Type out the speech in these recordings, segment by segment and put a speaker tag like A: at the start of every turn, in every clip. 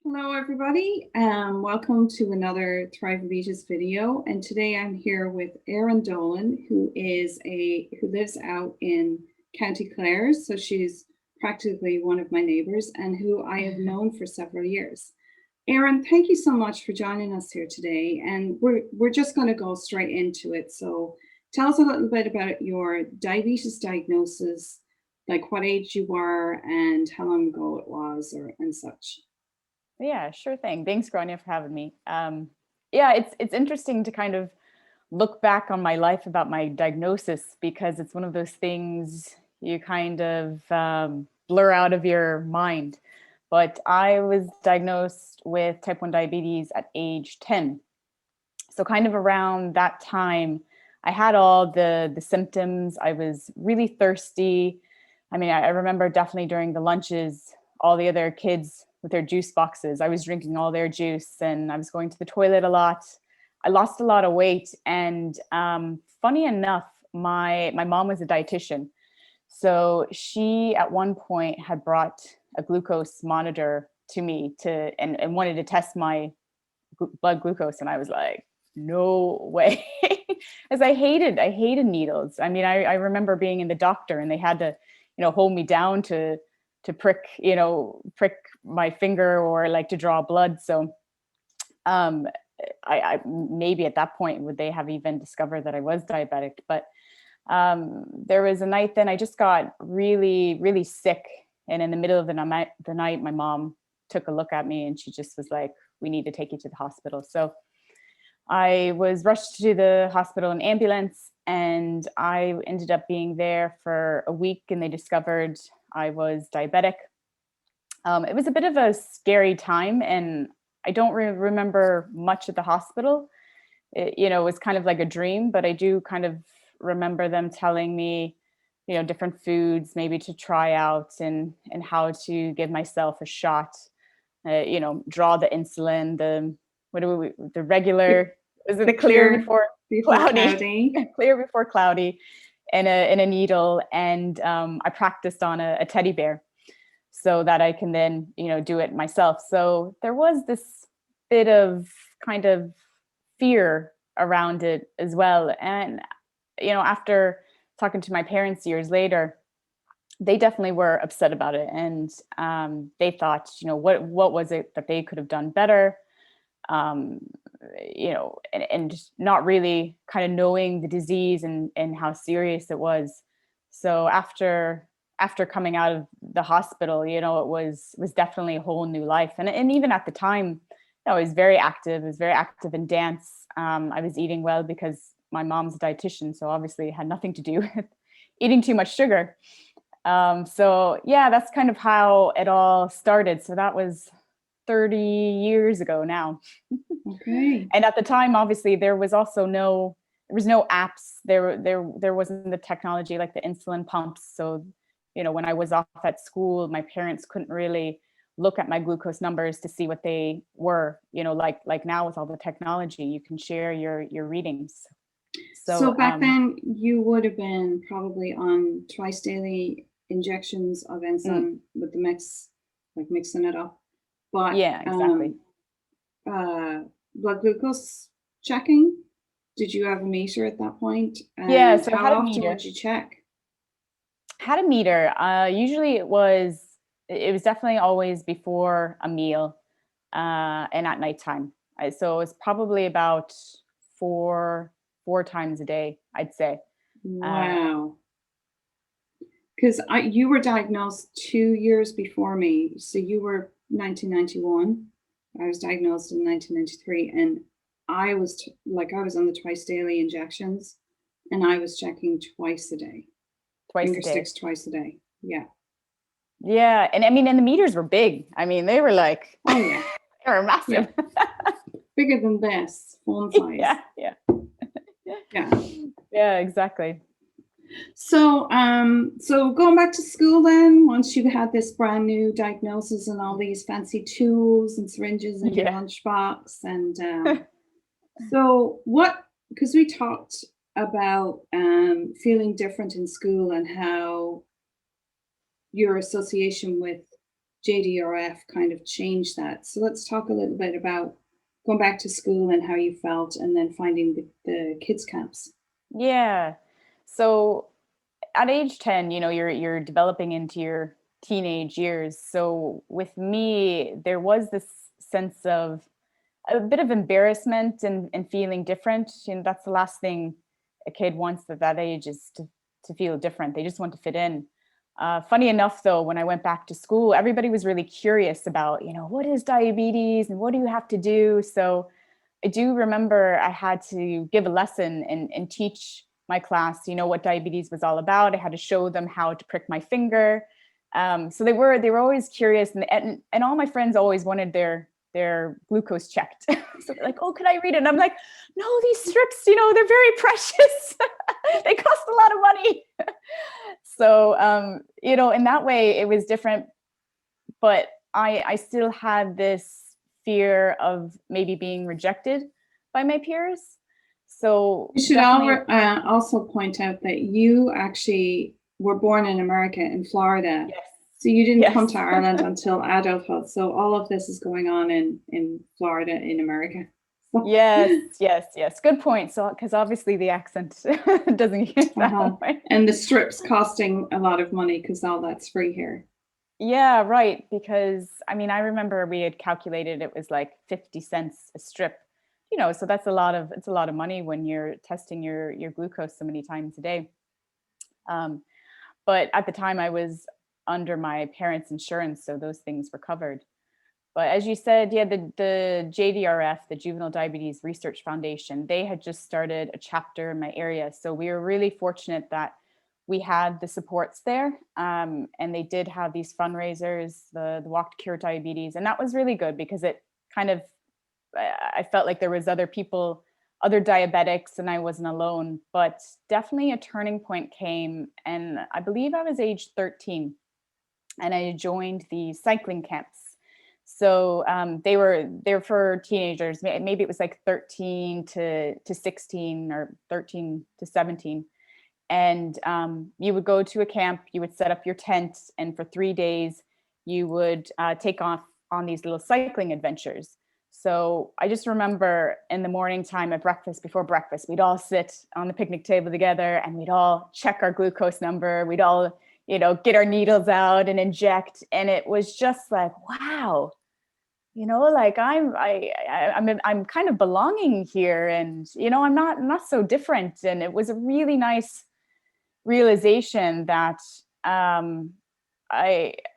A: Hello, everybody. Welcome to another Thriveabetes video. And today I'm here with Erin Dolan, who lives out in County Clare. So she's practically one of my neighbors and who I have known for several years. Erin, thank you so much for joining us here today. And we're just going to go straight into it. So tell us a little bit about your diabetes diagnosis, like what age you were and how long ago it was, and such.
B: Yeah, sure thing. Thanks, Grania, for having me. Yeah, it's interesting to kind of look back on my life about my diagnosis because it's one of those things you kind of blur out of your mind. But I was diagnosed with type 1 diabetes at age 10. So kind of around that time, I had all the symptoms. I was really thirsty. I mean, I remember definitely during the lunches, all the other kids with their juice boxes, I was drinking all their juice and I was going to the toilet a lot. I lost a lot of weight. And funny enough, my mom was a dietitian. So she at one point had brought a glucose monitor to me and wanted to test my blood glucose. And I was like, no way. As I hated needles. I mean, I remember being in the doctor and they had to, hold me down to prick my finger or like to draw blood. So um I maybe at that point would they have even discovered that I was diabetic. But there was a night then I just got really, really sick. And in the middle of the night, my mom took a look at me and she just was like, we need to take you to the hospital. So I was rushed to the hospital in ambulance and I ended up being there for a week and they discovered I was diabetic. It was a bit of a scary time and I don't remember much at the hospital. It was kind of like a dream, but I do kind of remember them telling me, different foods maybe to try out and how to give myself a shot, draw the insulin, the regular, is it
A: The
B: a clear
A: clear
B: before
A: before
B: cloudy,
A: cloudy.
B: clear before cloudy, and a needle. And I practiced on a teddy bear so that I can then, do it myself. So there was this bit of kind of fear around it as well. And, after talking to my parents years later, they definitely were upset about it. And they thought, what was it that they could have done better? um, and just not really kind of knowing the disease and how serious it was. So after coming out of the hospital, it was definitely a whole new life. And even at the time, I was very active. I was very active in dance. I was eating well because my mom's a dietitian, so obviously it had nothing to do with eating too much sugar. So yeah, that's kind of how it all started. So that was 30 years ago now.
A: Okay.
B: And at the time, obviously, there was no apps. There wasn't the technology like the insulin pumps. So, when I was off at school, my parents couldn't really look at my glucose numbers to see what they were, like now with all the technology, you can share your readings.
A: So
B: So,
A: back then you would have been probably on twice daily injections of
B: mm,
A: insulin with the mix, like mixing it up. But
B: yeah, exactly.
A: uh, blood glucose checking, did you have a meter at that point?
B: Yeah,
A: And
B: so I
A: how
B: had a
A: often would
B: meter.
A: you check?
B: Had a meter. Usually it was definitely always before a meal, and at nighttime. So it's probably about four times a day, I'd say. Uh,
A: Wow. Because you were diagnosed 2 years before me. So you were 1991. I was diagnosed in 1993. And I was on the twice daily injections and I was checking twice a day,
B: Twice
A: finger
B: a day.
A: sticks twice a day. Yeah.
B: Yeah, and I mean, and the meters were big. I mean, they were like
A: Oh, yeah.
B: they were
A: Yeah.
B: massive.
A: Bigger than this, phone size.
B: Yeah, yeah,
A: Yeah.
B: yeah, exactly.
A: So going back to school then, once you had this brand new diagnosis and all these fancy tools and syringes in your
B: Yeah.
A: lunchbox, and so what? Because we talked about feeling different in school and how your association with JDRF kind of changed that. So let's talk a little bit about going back to school and how you felt, and then finding the kids camps.
B: Yeah. So at age 10, you're developing into your teenage years. So with me, there was this sense of a bit of embarrassment and feeling different. That's the last thing a kid wants at that age, is to feel different. They just want to fit in. Funny enough, though, when I went back to school, everybody was really curious about, what is diabetes and what do you have to do? So I do remember I had to give a lesson and teach my class, what diabetes was all about. I had to show them how to prick my finger. So they were always curious, and all my friends always wanted their glucose checked. So they're like, "Oh, can I read it?" And I'm like, "No, these strips, they're very precious. They cost a lot of money." So in that way, it was different, but I still had this fear of maybe being rejected by my peers. So
A: You should
B: definitely,
A: also point out that you actually were born in America, in Florida.
B: yes,
A: So you didn't come to
B: yes,
A: Ireland until adulthood. So all of this is going on in Florida, in America. So,
B: yes, yes, yes. Good point. So, because obviously the accent doesn't get that
A: uh-huh.
B: way.
A: And the strips costing a lot of money because all that's free here.
B: Yeah, right. Because I mean, I remember we had calculated it was like 50 cents a strip. So it's a lot of money when you're testing your glucose so many times a day. Um, but at the time I was under my parents' insurance, so those things were covered. But as you said, yeah, the JDRF, the Juvenile Diabetes Research Foundation, they had just started a chapter in my area. So we were really fortunate that we had the supports there. And they did have these fundraisers, the Walk to Cure Diabetes. And that was really good because it kind of, I felt like there was other people, other diabetics, and I wasn't alone. But definitely a turning point came. And I believe I was age 13, and I joined the cycling camps. So they were for teenagers. Maybe it was like 13 to 16 or 13 to 17. And you would go to a camp, you would set up your tent, and for 3 days you would take off on these little cycling adventures. So I just remember in the morning time at breakfast, before breakfast, we'd all sit on the picnic table together and we'd all check our glucose number. We'd all, get our needles out and inject. And it was just like, wow, like I'm kind of belonging here, and I'm not so different. And it was a really nice realization that I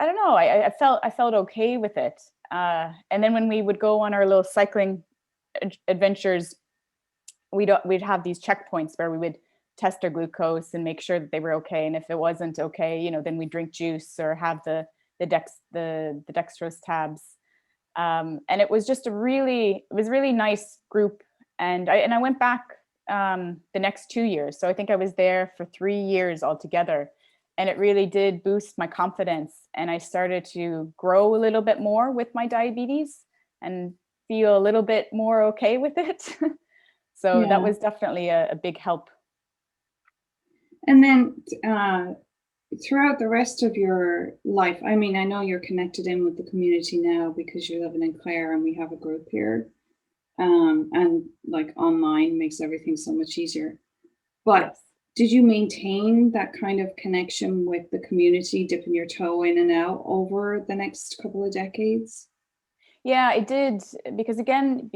B: don't know, I felt okay with it. And then when we would go on our little cycling adventures, we'd have these checkpoints where we would test our glucose and make sure that they were okay. And if it wasn't okay, then we drink juice or have the dextrose tabs. And it was just it was really nice group. And I went back the next 2 years. So I think I was there for 3 years altogether. And it really did boost my confidence. And I started to grow a little bit more with my diabetes and feel a little bit more okay with it. So that
A: Yeah.
B: was definitely a big help.
A: And then throughout the rest of your life, I mean, I know you're connected in with the community now because you're living in Clare and we have a group here. And like online makes everything so much easier. But
B: Yes.
A: did you maintain that kind of connection with the community, dipping your toe in and out over the next couple of decades?
B: Yeah, it did. Because again,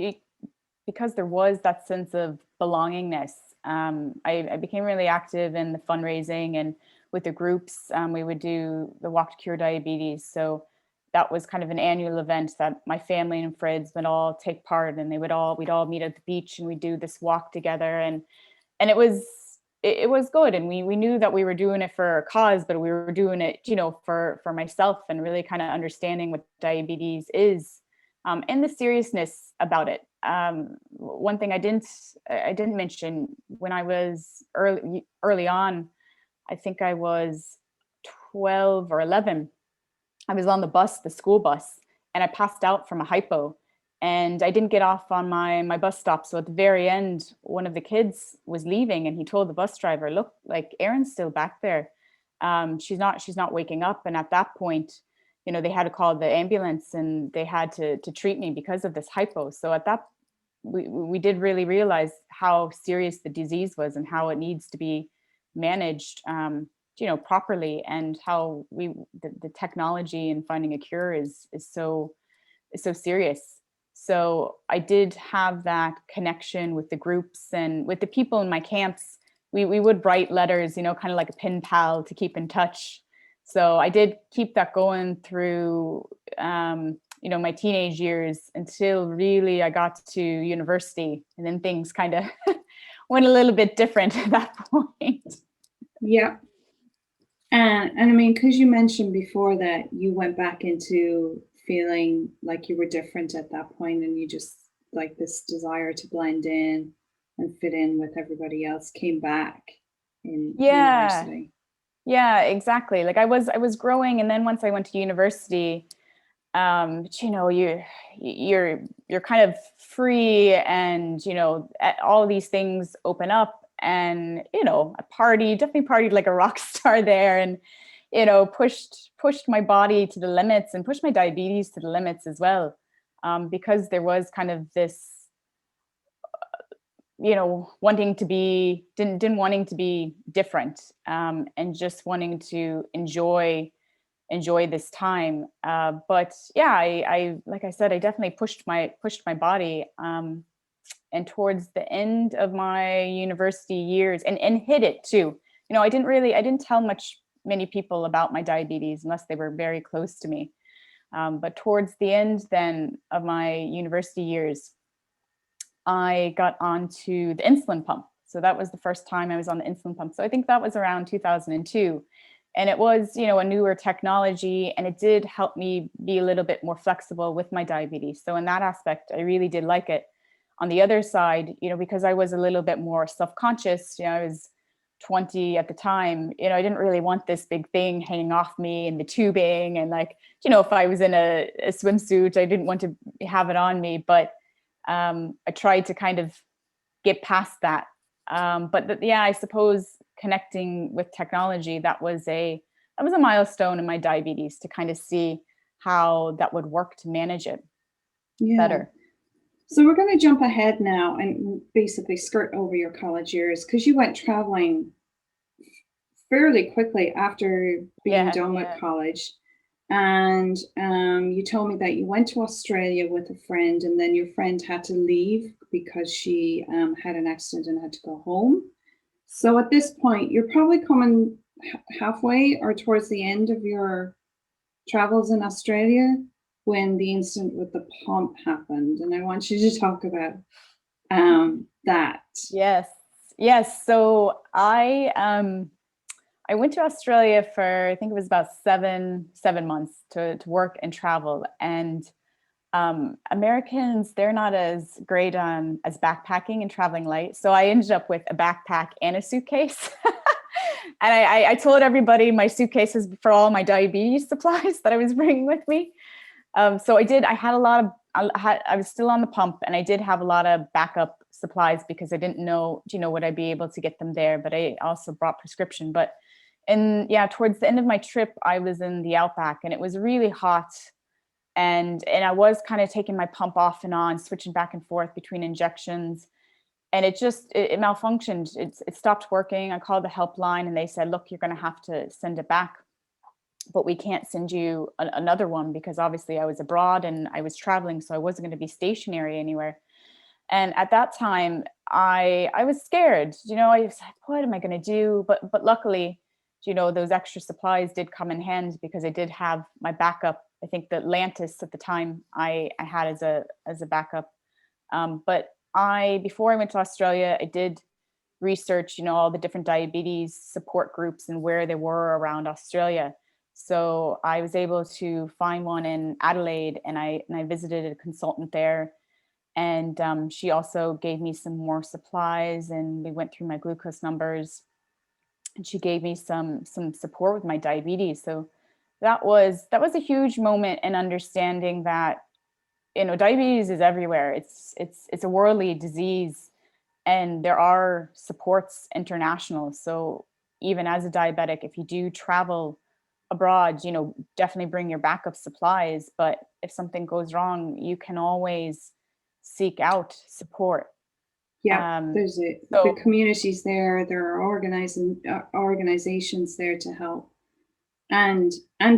B: because there was that sense of belongingness, I became really active in the fundraising and with the groups. We would do the Walk to Cure Diabetes. So that was kind of an annual event that my family and friends would all take part, and we'd all meet at the beach and we'd do this walk together. And it was good. And we knew that we were doing it for a cause, but we were doing it, for myself, and really kind of understanding what diabetes is, and the seriousness about it. One thing I didn't mention, when I was early on, I think I was 12 or 11. I was on the school bus, and I passed out from a hypo, and I didn't get off on my bus stop. So at the very end, one of the kids was leaving, and he told the bus driver, "Look, like Erin's still back there. She's not waking up." And at that point, they had to call the ambulance and they had to treat me because of this hypo. So at that, we did really realize how serious the disease was and how it needs to be managed, properly, and how the technology and finding a cure is so serious. So I did have that connection with the groups and with the people in my camps. We would write letters, kind of like a pen pal to keep in touch. So I did keep that going through, my teenage years until really I got to university, and then things kind of went a little bit different at that point.
A: Yeah. And I mean, because you mentioned before that you went back into feeling like you were different at that point, and you just like this desire to blend in and fit in with everybody else came back in
B: Yeah.
A: university.
B: Yeah, exactly. Like I was growing, and then once I went to university, you're kind of free, and all of these things open up, and I definitely partied like a rock star there, and pushed my body to the limits and pushed my diabetes to the limits as well, because there was kind of this wanting to be didn't wanting to be different, and just wanting to enjoy this time. But yeah, I like I said, I definitely pushed my body, and towards the end of my university years, and hit it too. I didn't tell many people about my diabetes unless they were very close to me. But towards the end then of my university years, I got onto the insulin pump. So that was the first time I was on the insulin pump. So I think that was around 2002. And it was, a newer technology, and it did help me be a little bit more flexible with my diabetes. So in that aspect, I really did like it. On the other side, because I was a little bit more self-conscious, I was 20 at the time, I didn't really want this big thing hanging off me and the tubing. And like, if I was in a swimsuit, I didn't want to have it on me. But I tried to kind of get past that. But yeah, I suppose connecting with technology, that was a milestone in my diabetes, to kind of see how that would work to manage it
A: Yeah.
B: better.
A: So we're going to jump ahead now and basically skirt over your college years because you went traveling fairly quickly after being
B: Yeah,
A: done with
B: yeah.
A: college. And you told me that you went to Australia with a friend, and then your friend had to leave because she had an accident and had to go home. So at this point, you're probably coming halfway or towards the end of your travels in Australia when the incident with the pump happened. And I want you to talk about that.
B: Yes, yes. So I went to Australia for, I think it was about seven months to work and travel. And Americans, they're not as great on as backpacking and traveling light. So I ended up with a backpack and a suitcase. And I told everybody my suitcases for all my diabetes supplies that I was bringing with me. So I had a lot of, I was still on the pump, and I did have a lot of backup supplies because I didn't know, would I be able to get them there? But I also brought prescription. But and yeah, towards the end of my trip, I was in the outback, and it was really hot, and I was kind of taking my pump off and on, switching back and forth between injections, and it malfunctioned. It stopped working. I called the helpline, and they said, "Look, you're going to have to send it back, but we can't send you another one because obviously I was abroad and I was traveling, so I wasn't going to be stationary anywhere." And at that time, I was scared. I was like, "What am I going to do?" But luckily, those extra supplies did come in handy because I did have my backup. I think the Lantus at the time I had as a backup. But before I went to Australia, I did research, all the different diabetes support groups and where they were around Australia. So I was able to find one in Adelaide, and I visited a consultant there, and she also gave me some more supplies, and we went through my glucose numbers, and she gave me some support with my diabetes. So that was a huge moment in understanding that diabetes is everywhere. It's a worldly disease, and there are supports international. So even as a diabetic, if you do travel abroad, definitely bring your backup supplies, but if something goes wrong, you can always seek out support.
A: Yeah,
B: Um,
A: there's the
B: so
A: communities there. There are organizations there to help, and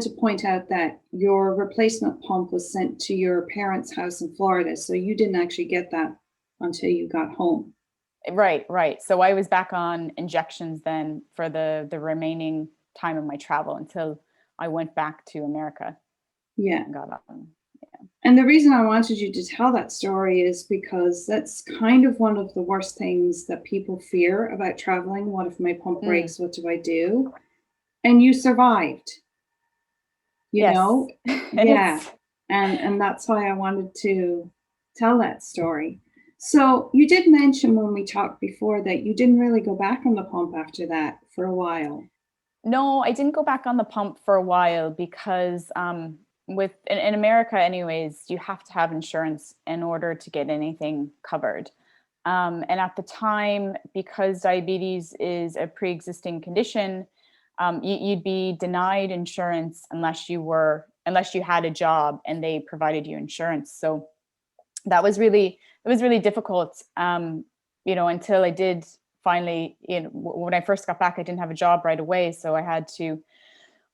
A: to point out that your replacement pump was sent to your parents' house in Florida, so you didn't actually get that until you got home.
B: right. So I was back on injections then for the remaining time of my travel until I went back to America
A: Yeah.
B: and got on.
A: And the reason I wanted you to tell that story is because that's kind of one of the worst things that people fear about traveling. What if my pump
B: Mm,
A: breaks? What do I do? And you survived, you
B: yes,
A: know?
B: and
A: Yeah. And that's why I wanted to tell that story. So you did mention when we talked before that you didn't really go back on the pump after that for a while.
B: no, I didn't go back on the pump for a while because in America, anyways, you have to have insurance in order to get anything covered. And at the time, because diabetes is a pre-existing condition, you'd be denied insurance unless you had a job and they provided you insurance. So it was really difficult. Until I did finally, when I first got back, I didn't have a job right away, so I had to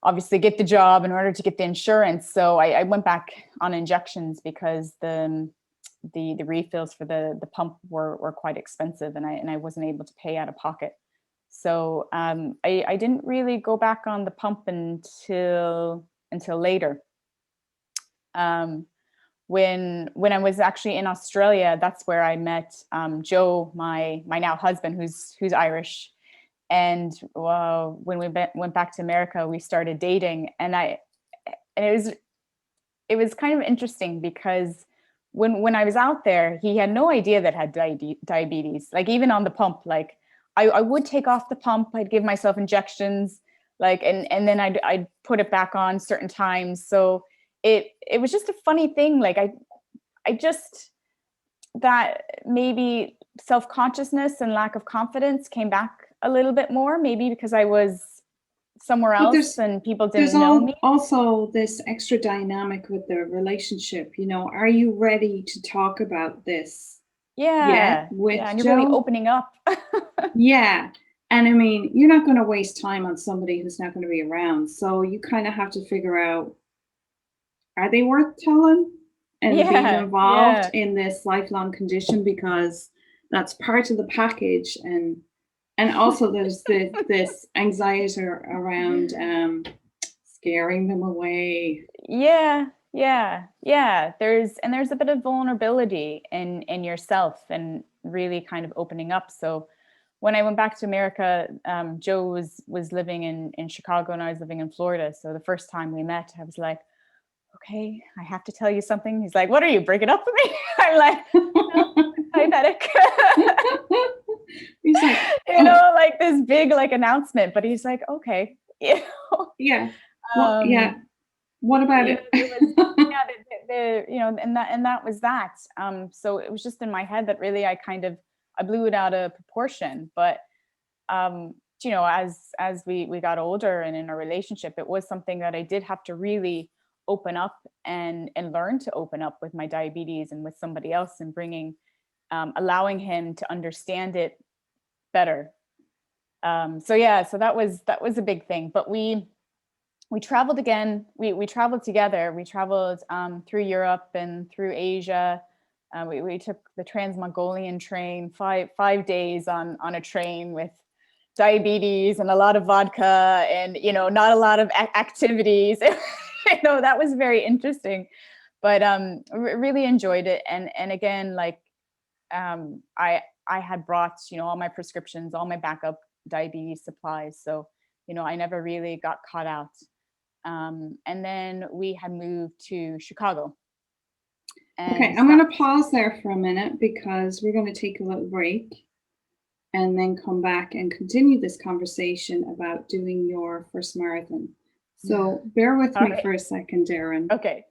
B: obviously get the job in order to get the insurance. So I went back on injections because the refills for the pump were quite expensive, and I wasn't able to pay out of pocket. So I didn't really go back on the pump until later. Um, when I was actually in Australia, that's where I met Joe, my now husband, who's Irish. And when we went back to America, we started dating, and it was kind of interesting because when I was out there, he had no idea that I had diabetes. Like even on the pump, like I would take off the pump, I'd give myself injections, like and then I'd put it back on certain times. So it was just a funny thing. Like I just that maybe self-consciousness and lack of confidence came back a little bit more, maybe because I was somewhere
A: But
B: else and people
A: there's
B: didn't know me.
A: also this extra dynamic with the relationship. Are you ready to talk about this yet
B: Yeah,
A: with
B: and you're really
A: Joe?
B: opening up.
A: Yeah. And I mean, you're not going to waste time on somebody who's not going to be around. So you kind of have to figure out, are they worth telling and being involved
B: Yeah.
A: in this lifelong condition, because that's part of the package. And also there's this anxiety around scaring them away.
B: Yeah. There's a bit of vulnerability in yourself and really kind of opening up. So when I went back to America, Joe was living in Chicago and I was living in Florida. So the first time we met, I was like, okay, I have to tell you something. He's like, what are you breaking up with me? I'm like, no, I'm diabetic.
A: He's like, oh,
B: Like this big like announcement, but he's like, okay,
A: yeah. Well, yeah.
B: um,
A: What about it?
B: there was yeah and that was that. So it was just in my head that really I blew it out of proportion. But um as we got older and in a relationship, it was something that I did have to really open up and learn to open up with my diabetes and with somebody else, and bringing allowing him to understand it better. So that was a big thing. But we traveled again. We traveled together. We traveled through Europe and through Asia. We took the Trans-Mongolian train, 5 days on a train with diabetes and a lot of vodka and not a lot of activities. That was very interesting, but really enjoyed it. And again, like I had brought all my prescriptions, all my backup diabetes supplies, so I never really got caught out. And then we had moved to Chicago.
A: Okay,
B: And
A: I'm
B: that
A: going to pause there for a minute because we're going to take a little break and then come back and continue this conversation about doing your first marathon. So bear with
B: all
A: me
B: right.
A: for a second, Darren.
B: Okay.